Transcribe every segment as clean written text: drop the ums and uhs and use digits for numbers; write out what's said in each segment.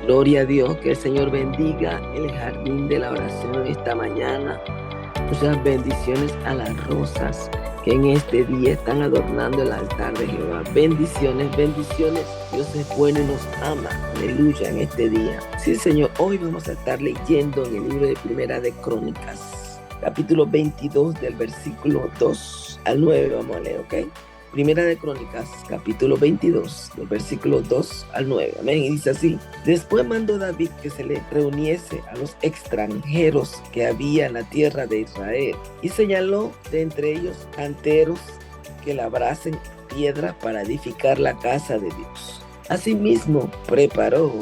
Gloria a Dios, que el Señor bendiga el jardín de la oración esta mañana. Muchas bendiciones a las rosas que en este día están adornando el altar de Jehová. Bendiciones, bendiciones. Dios es bueno y nos ama. Aleluya en este día. Sí, Señor, hoy vamos a estar leyendo en el libro de Primera de Crónicas, capítulo 22 del versículo 2 al 9. Vamos a leer, ¿ok? Primera de Crónicas, capítulo 22, del versículo 2 al 9. Amén. Y dice así: Después mandó David que se le reuniese a los extranjeros que había en la tierra de Israel, y señaló de entre ellos canteros que labrasen piedra para edificar la casa de Dios. Asimismo, preparó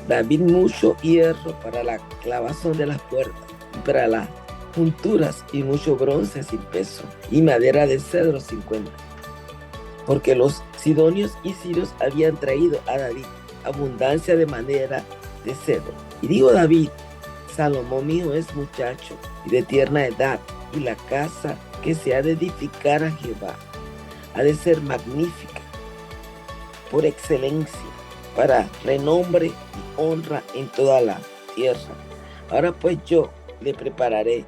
David mucho hierro para la clavazón de las puertas, y para las junturas, y mucho bronce sin peso, y madera de cedro 50, porque los sidonios y sirios habían traído a David abundancia de madera de cedro. Y dijo David: Salomón mío es muchacho y de tierna edad, y la casa que se ha de edificar a Jehová ha de ser magnífica por excelencia, para renombre y honra en toda la tierra. Ahora pues yo le prepararé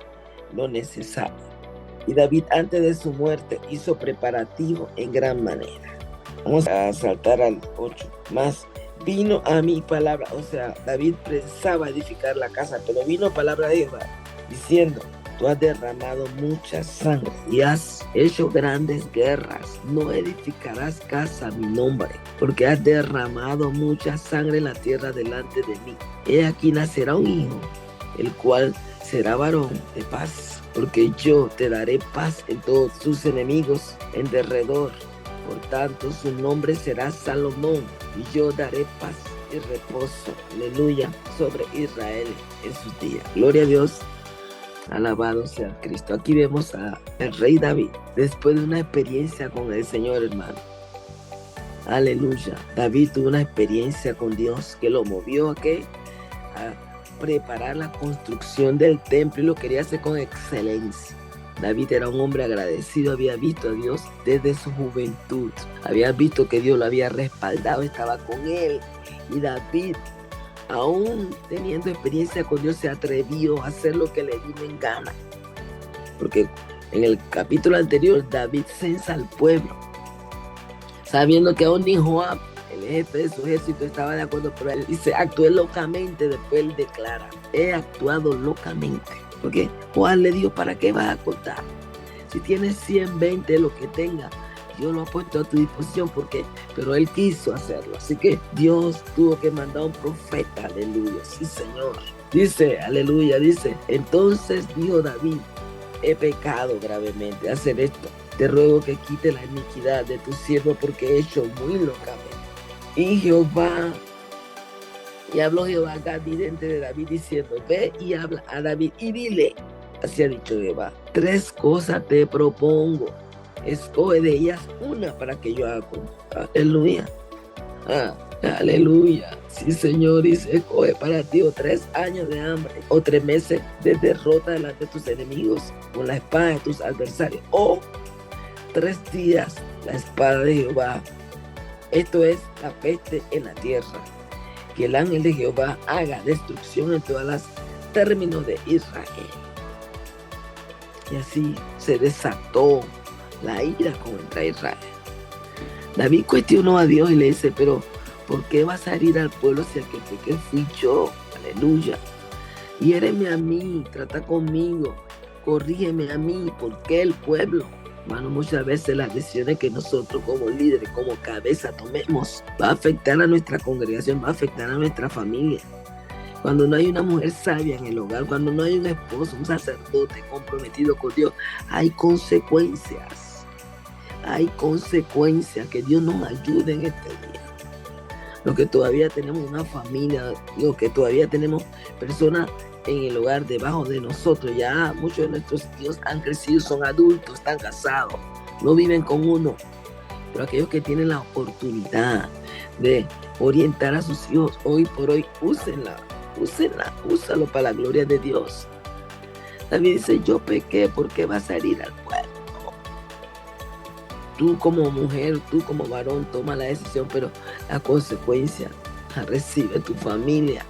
lo necesario. Y David, antes de su muerte, hizo preparativo en gran manera. Vamos a saltar al 8. Más vino a mí palabra, o sea, David pensaba edificar la casa, pero vino palabra de Jehová diciendo: Tú has derramado mucha sangre y has hecho grandes guerras. No edificarás casa a mi nombre, porque has derramado mucha sangre en la tierra delante de mí. He aquí nacerá un hijo, el cual será varón de paz, porque yo te daré paz en todos tus enemigos en derredor. Por tanto, su nombre será Salomón, y yo daré paz y reposo, aleluya, sobre Israel en sus días. Gloria a Dios, alabado sea Cristo. Aquí vemos al rey David, después de una experiencia con el Señor, hermano. Aleluya. David tuvo una experiencia con Dios que lo movió a preparar la construcción del templo, y lo quería hacer con excelencia. David era un hombre agradecido, había visto a Dios desde su juventud, había visto que Dios lo había respaldado, estaba con él. Y David, aún teniendo experiencia con Dios, se atrevió a hacer lo que le vino en gana. Porque en el capítulo anterior, David censa al pueblo, sabiendo que aún ni Joab, el jefe de su ejército, estaba de acuerdo, pero él dice: actué locamente. Después él declara: he actuado locamente. Porque Juan le dijo: ¿para qué vas a contar? Si tienes 120, lo que tenga, Dios lo ha puesto a tu disposición. Pero él quiso hacerlo. Así que Dios tuvo que mandar a un profeta. Aleluya. Sí, Señor. Dice, aleluya, dice: entonces dijo David: he pecado gravemente al hacer esto. Te ruego que quite la iniquidad de tu siervo, porque he hecho muy locamente. Y habló Jehová a Gad, vidente de David, diciendo: ve y habla a David y dile: así ha dicho Jehová, 3 cosas te propongo, escoge de ellas una para que yo haga. Aleluya. Aleluya. Sí, Señor, dice: escoge para ti o 3 años de hambre, o 3 meses de derrota delante de tus enemigos con la espada de tus adversarios, o 3 días la espada de Jehová. Esto es la peste en la tierra. Que el ángel de Jehová haga destrucción en todos los términos de Israel. Y así se desató la ira contra Israel. David cuestionó a Dios y le dice: pero ¿por qué vas a herir al pueblo si el que pequé fui yo? Aleluya. Hiéreme a mí, trata conmigo, corrígeme a mí. ¿Por qué el pueblo? Hermano, muchas veces las decisiones que nosotros como líderes, como cabeza tomemos, va a afectar a nuestra congregación, va a afectar a nuestra familia. Cuando no hay una mujer sabia en el hogar, cuando no hay un esposo, un sacerdote comprometido con Dios, hay consecuencias. Hay consecuencias. Que Dios nos ayude en este día. Los que todavía tenemos una familia, los que todavía tenemos personas en el hogar debajo de nosotros, ya muchos de nuestros hijos han crecido, son adultos, están casados, no viven con uno. Pero aquellos que tienen la oportunidad de orientar a sus hijos hoy por hoy, úsenla, úsalo para la gloria de Dios. David dice: yo pequé, ¿por qué vas a herir al pueblo? Tú como mujer, tú como varón, toma la decisión, pero la consecuencia Recibe tu familia.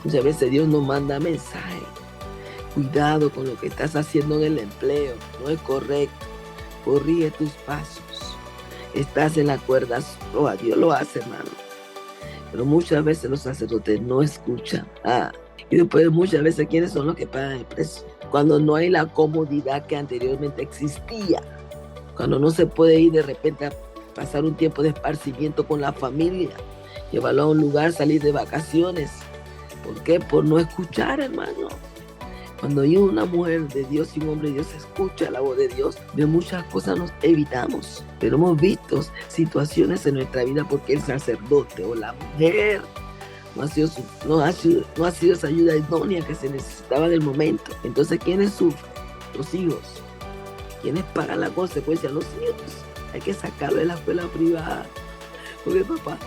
Muchas veces Dios nos manda mensajes. Cuidado con lo que estás haciendo en el empleo. No es correcto. Corrige tus pasos. Estás en la cuerda floja. Dios lo hace, hermano. Pero muchas veces los sacerdotes no escuchan. Y después muchas veces, ¿quiénes son los que pagan el precio? Cuando no hay la comodidad que anteriormente existía. Cuando no se puede ir de repente a pasar un tiempo de esparcimiento con la familia. Llevarlo a un lugar, salir de vacaciones. ¿Por qué? Por no escuchar, hermano. Cuando hay una mujer de Dios y un hombre de Dios escucha la voz de Dios, de muchas cosas nos evitamos. Pero hemos visto situaciones en nuestra vida porque el sacerdote o la mujer no ha sido esa ayuda idónea que se necesitaba en el momento. Entonces, ¿quiénes sufren? Los hijos. ¿Quiénes pagan la consecuencia? Los hijos. Hay que sacarlo de la escuela privada. Porque papá,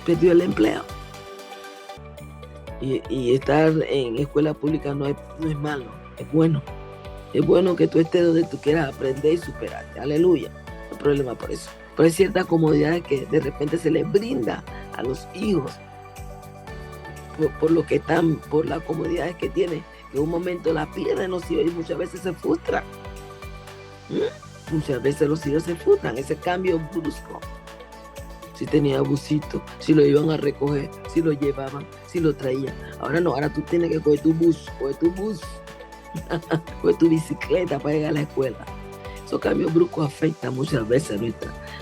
perdió el empleo. Y estar en escuela pública no es malo, es bueno. Es bueno que tú estés donde tú quieras aprender y superarte. Aleluya. No hay problema por eso. Pero hay ciertas comodidades que de repente se les brinda a los hijos por lo que están, por las comodidades que tienen, que en un momento la pierden los hijos y muchas veces se frustran. Muchas veces los hijos se frustran, ese cambio brusco. Si tenía busito, si lo iban a recoger, si lo llevaban, si lo traían. Ahora no, ahora tú tienes que coger tu bus, coger tu bicicleta para llegar a la escuela. Esos cambios bruscos afectan muchas veces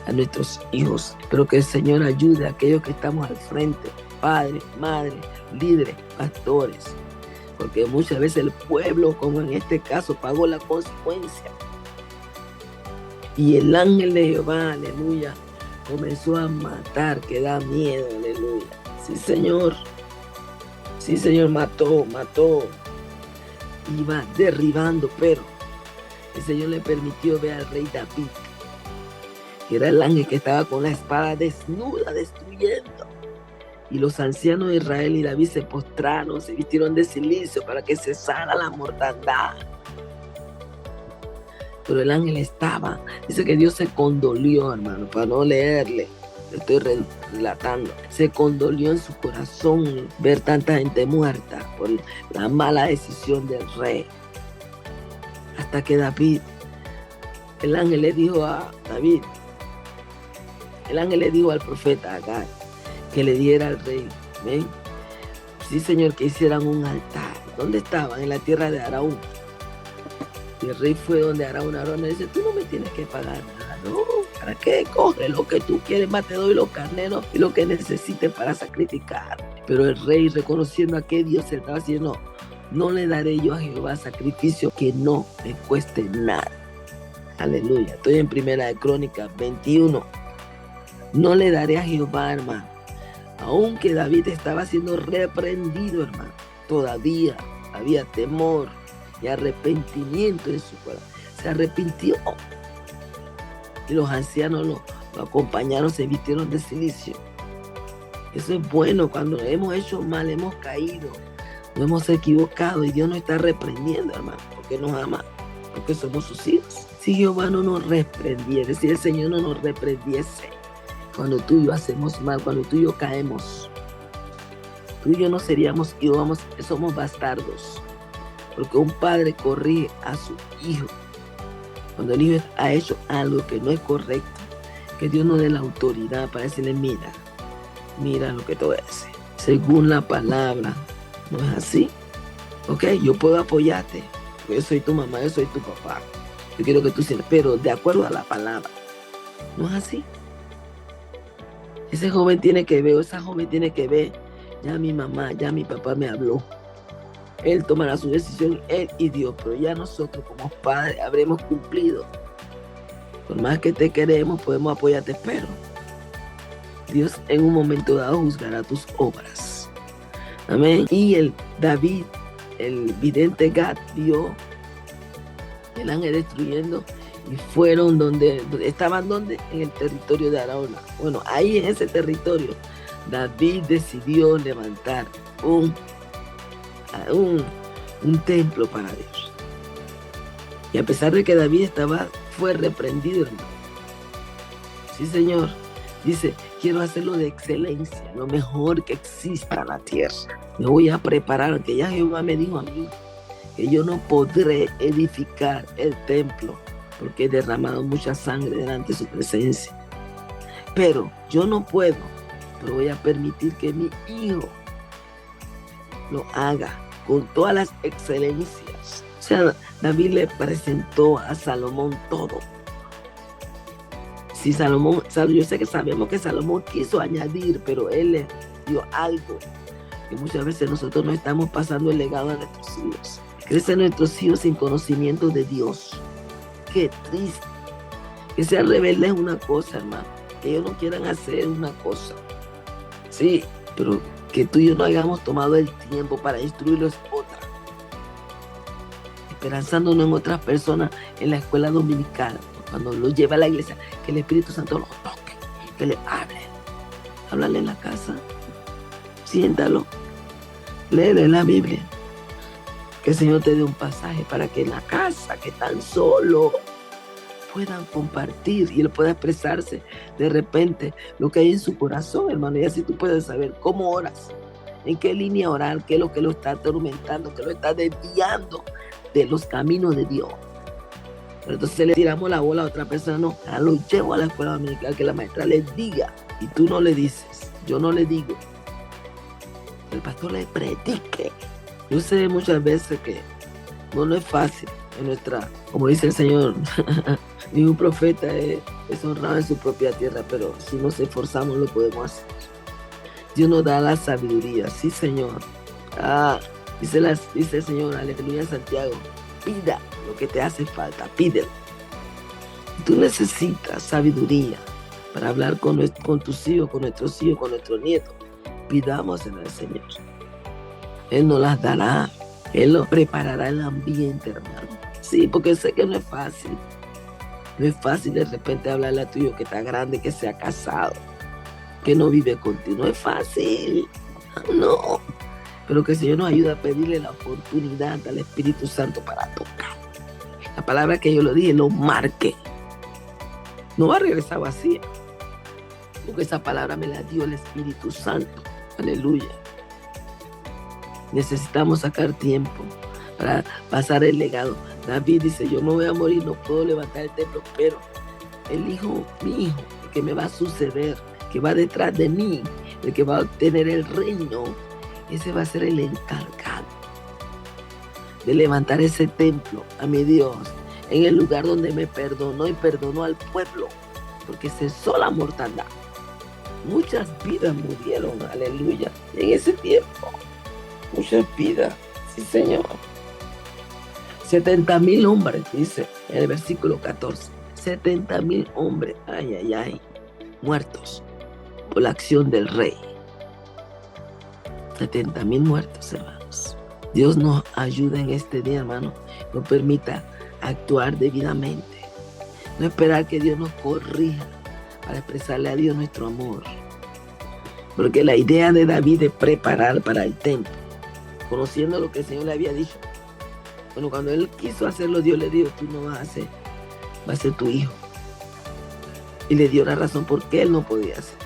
a nuestros hijos. Pero que el Señor ayude a aquellos que estamos al frente, padres, madres, líderes, pastores. Porque muchas veces el pueblo, como en este caso, pagó la consecuencia. Y el ángel de Jehová, aleluya, comenzó a matar, que da miedo, aleluya. Sí, Señor, mató. Iba derribando, pero el Señor le permitió ver al rey David, que era el ángel que estaba con la espada desnuda, destruyendo. Y los ancianos de Israel y David se postraron, se vistieron de silicio para que cesara la mortandad. Pero el ángel estaba, dice que Dios se condolió, hermano, para no leerle, lo estoy relatando, se condolió en su corazón ver tanta gente muerta por la mala decisión del rey. Hasta que David, el ángel le dijo a David, el ángel le dijo al profeta Agar que le diera al rey, ¿ven? Sí, Señor, que hicieran un altar. ¿Dónde estaban? En la tierra de Araún. Y el rey fue donde Araún le dice, tú no me tienes que pagar nada, no, ¿para qué? Coge lo que tú quieres, más te doy los carneros y lo que necesites para sacrificar. Pero el rey, reconociendo a qué Dios se estaba haciendo, no le daré yo a Jehová sacrificio que no me cueste nada. Aleluya. Estoy en Primera de Crónicas 21. No le daré a Jehová, hermano. Aunque David estaba siendo reprendido, hermano, todavía había temor y arrepentimiento en su corazón. Se arrepintió. Y los ancianos lo acompañaron, se vistieron de silicio. Eso es bueno cuando hemos hecho mal, hemos caído, nos hemos equivocado y Dios nos está reprendiendo, hermano, porque nos ama, porque somos sus hijos. Si Jehová no nos reprendiese, si el Señor no nos reprendiese, cuando tú y yo hacemos mal, cuando tú y yo caemos, tú y yo no seríamos hijos, somos bastardos. Porque un padre corrige a su hijo. Cuando el hijo ha hecho algo que no es correcto, que Dios nos dé la autoridad para decirle, mira lo que te voy a decir. Según la palabra, ¿no es así? Ok, yo puedo apoyarte, porque yo soy tu mamá, yo soy tu papá. Yo quiero que tú seas, pero de acuerdo a la palabra, ¿no es así? Ese joven tiene que ver, o esa joven tiene que ver, ya mi mamá, ya mi papá me habló. Él tomará su decisión, él y Dios, pero ya nosotros como padres habremos cumplido. Por más que te queremos, podemos apoyarte, pero Dios en un momento dado juzgará tus obras. Amén. Y el David, el vidente Gad, vio el ángel destruyendo y fueron estaban en el territorio de Arauna. Bueno, ahí en ese territorio, David decidió levantar un templo para Dios. Y a pesar de que David fue reprendido, hermano. Sí, Señor, Dice, quiero hacerlo de excelencia, lo mejor que exista en la tierra. Me voy a preparar, que ya Jehová me dijo a mí que yo no podré edificar el templo porque he derramado mucha sangre delante de su presencia. Pero yo no puedo, pero voy a permitir que mi hijo lo haga con todas las excelencias. O sea, David le presentó a Salomón todo. Si Salomón, yo sé que sabemos que Salomón quiso añadir, pero él le dio algo que muchas veces nosotros no estamos pasando el legado a nuestros hijos. Crecen nuestros hijos sin conocimiento de Dios. Qué triste. Que sean rebeldes es una cosa, hermano. Que ellos no quieran hacer una cosa. Sí, pero que tú y yo no hayamos tomado el tiempo para instruirlos es otra. Esperanzándonos en otras personas en la escuela dominical. Cuando los lleva a la iglesia, que el Espíritu Santo los toque, que le hable. Háblale en la casa. Siéntalo. Léele la Biblia. Que el Señor te dé un pasaje para que en la casa, que tan solo puedan compartir y él pueda expresarse de repente lo que hay en su corazón, hermano. Y así tú puedes saber cómo oras, en qué línea orar, qué es lo que lo está atormentando, qué lo está desviando de los caminos de Dios. Pero entonces le tiramos la bola a otra persona, no, lo llevo a la escuela dominical, que la maestra les diga, y tú no le dices, yo no le digo, el pastor le predique. Yo sé muchas veces que no es fácil en nuestra, como dice el Señor, ningún profeta es honrado en su propia tierra, pero si nos esforzamos lo podemos hacer. Dios nos da la sabiduría, sí, Señor. Dice el Señor, aleluya, Santiago, pida lo que te hace falta, pídelo. Tú necesitas sabiduría para hablar con tus hijos, con nuestros hijos, con nuestros nietos. Pidamos en el Señor. Él nos las dará. Él nos preparará el ambiente, hermano. Sí, porque sé que no es fácil. No es fácil de repente hablarle a tu hijo que está grande, que se ha casado, que no vive contigo. No es fácil. No. Pero que el Señor nos ayude a pedirle la oportunidad al Espíritu Santo para tocar. La palabra que yo lo dije, lo marque. No va a regresar vacía. Porque esa palabra me la dio el Espíritu Santo. Aleluya. Necesitamos sacar tiempo para pasar el legado. David dice, yo me voy a morir, no puedo levantar el templo, pero el hijo, mi hijo, el que me va a suceder, que va detrás de mí, el que va a obtener el reino, ese va a ser el encargado de levantar ese templo a mi Dios, en el lugar donde me perdonó y perdonó al pueblo, porque cesó la mortandad. Muchas vidas murieron, aleluya, en ese tiempo. Muchas vidas, sí, Señor. 70,000 hombres, dice en el versículo 14. 70,000 hombres, muertos por la acción del rey. 70,000 muertos, hermanos. Dios nos ayuda en este día, hermano. Nos permita actuar debidamente. No esperar que Dios nos corrija para expresarle a Dios nuestro amor. Porque la idea de David de preparar para el templo, conociendo lo que el Señor le había dicho. Bueno, cuando él quiso hacerlo, Dios le dijo, tú no vas a hacer, va a ser tu hijo. Y le dio la razón por qué él no podía hacer.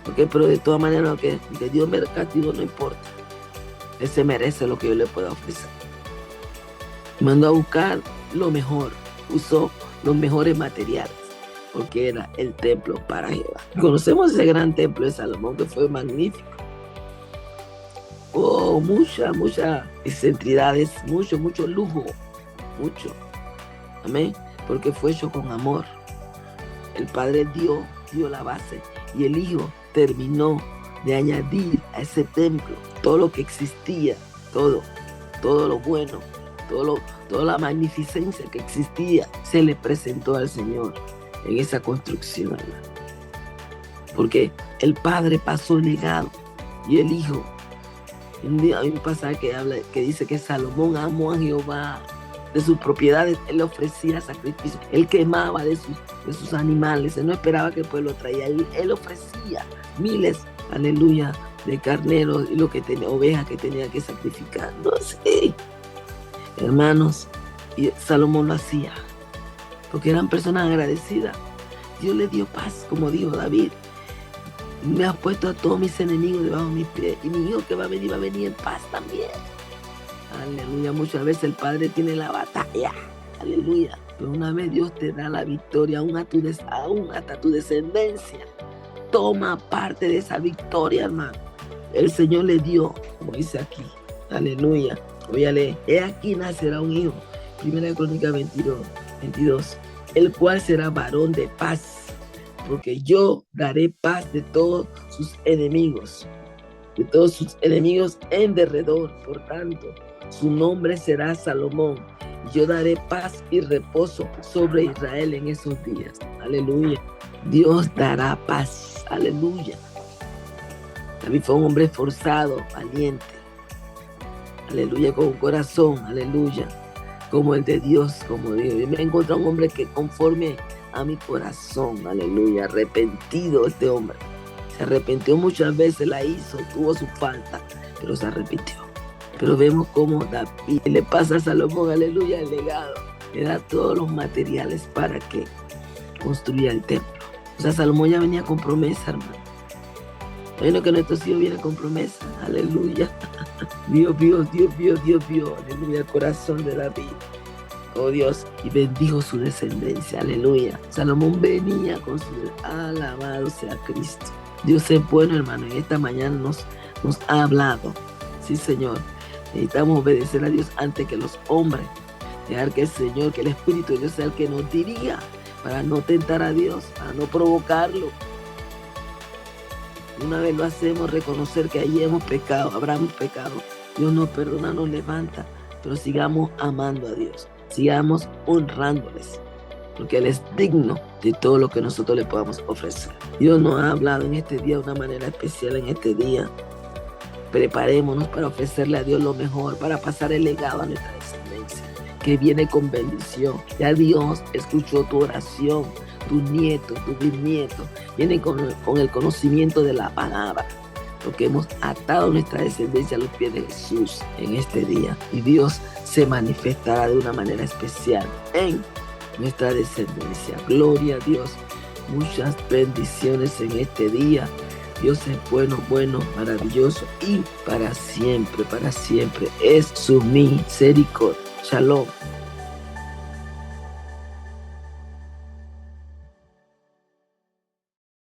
Porque, pero de todas maneras, lo que Dios me castigó no importa. Él se merece lo que yo le pueda ofrecer. Mandó a buscar lo mejor, usó los mejores materiales, porque era el templo para Jehová. Conocemos ese gran templo de Salomón que fue magnífico. Oh, muchas excentricidades, mucho lujo, mucho. Amén. Porque fue hecho con amor. El Padre dio la base y el Hijo terminó de añadir a ese templo todo lo que existía, todo lo bueno, toda la magnificencia que existía, se le presentó al Señor en esa construcción. Porque el Padre pasó el legado y el Hijo. Hay un pasaje que dice que Salomón amó a Jehová, de sus propiedades él le ofrecía sacrificio, él quemaba de sus animales, él no esperaba que el pueblo traía, él ofrecía miles, aleluya, de carneros y lo que tenía, ovejas que tenía que sacrificar. No sé, hermanos, y Salomón lo hacía porque eran personas agradecidas. Dios le dio paz, como dijo David. Me has puesto a todos mis enemigos debajo de mis pies. Y mi hijo que va a venir en paz también. Aleluya. Muchas veces el Padre tiene la batalla. Aleluya. Pero una vez Dios te da la victoria, aún hasta tu descendencia. Toma parte de esa victoria, hermano. El Señor le dio, como dice aquí. Aleluya. Voy a leer. He aquí nacerá un hijo. Primera Crónica 22. El cual será varón de paz. Porque yo daré paz de todos sus enemigos. De todos sus enemigos en derredor. Por tanto, su nombre será Salomón. Yo daré paz y reposo sobre Israel en esos días. Aleluya. Dios dará paz. Aleluya. David fue un hombre esforzado, valiente. Aleluya, con un corazón. Aleluya. Como el de Dios, como Dios. Yo me encontré un hombre que conforme a mi corazón. Aleluya. Arrepentido este hombre. Se arrepintió muchas veces, la hizo, tuvo su falta, pero se arrepintió. Pero vemos cómo David le pasa a Salomón, aleluya, el legado. Le da todos los materiales para que construya el templo. O sea, Salomón ya venía con promesa, hermano. Bueno, que nuestros hijos vienen con promesa, aleluya. Dios vio, aleluya, el corazón de David. Oh Dios, y bendijo su descendencia, aleluya. Salomón venía con su alabado sea Cristo. Dios es bueno, hermano, en esta mañana nos ha hablado. Sí, Señor. Necesitamos obedecer a Dios antes que los hombres. Dejar que el Señor, que el Espíritu de Dios sea el que nos dirija para no tentar a Dios, para no provocarlo. Una vez lo hacemos, reconocer que allí hemos pecado, habremos pecado. Dios nos perdona, nos levanta, pero sigamos amando a Dios, sigamos honrándoles, porque Él es digno de todo lo que nosotros le podamos ofrecer. Dios nos ha hablado en este día de una manera especial en este día. Preparémonos para ofrecerle a Dios lo mejor, para pasar el legado a nuestra descendencia, que viene con bendición. Ya Dios escuchó tu oración, tu nieto, tu bisnieto, vienen con el conocimiento de la palabra, porque hemos atado nuestra descendencia a los pies de Jesús en este día. Y Dios se manifestará de una manera especial en nuestra descendencia. Gloria a Dios. Muchas bendiciones en este día. Dios es bueno, maravilloso y para siempre es su misericordia. Shalom.